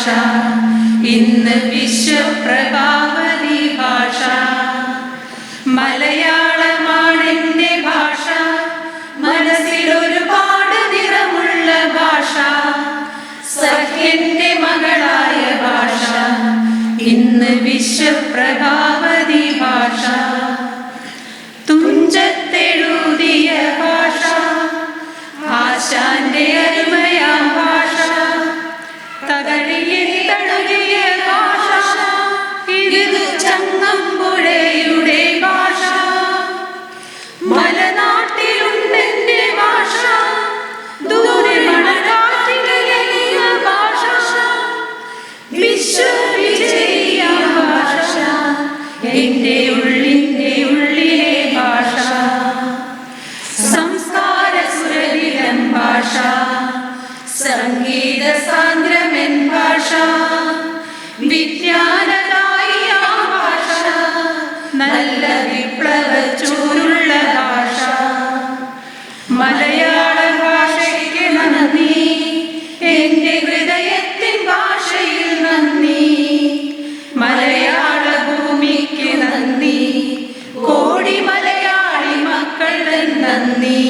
ഭാഷ, ഇന്ന് വിശ്വപ്രഭാവതി ഭാഷ. മലയാളമാണെന്റെ ഭാഷ, മനസ്സിലൊരുപാട് നിറമുള്ള ഭാഷ. സഖ്യന്റെ മകളായ ഭാഷ, ഇന്ന് വിശ്വപ്രഭാവതി ഭാഷ. തുഞ്ചത്തെഴുതിയ ഭാഷ, ആശാന്റെ അരുമയാം ഭാഷ. തകഴിയിൽ തഴുകിയ ഭാഷ, ഇത് ചങ്ങമ്പുഴയുടെ ഭാഷ. മലനാട്ടിലുണ്ടെന്റെ ഭാഷ, ദൂരെ മണകാറ്റിലെലിയ ഭാഷ. വിശ്വവിജയ ഭാഷ, എന്റെ ഉള്ളിന്റെ ഉള്ളിലെ ഭാഷ. സംസ്കാര സുരഭിലം ഭാഷ, സംഗീത സാന്ദ്രമെൻ ഭാഷ. വിജ്ഞാനദായിയ ഭാഷ, നല്ല വിപ്ലവ ചൂരുള്ള ഭാഷ. മലയാള ഭാഷയ്ക്ക് നന്ദി, എന്റെ ഹൃദയത്തിൻ ഭാഷയിൽ നന്ദി. മലയാള ഭൂമിക്ക് നന്ദി, കോടി മലയാളി മക്കളുടെ നന്ദി.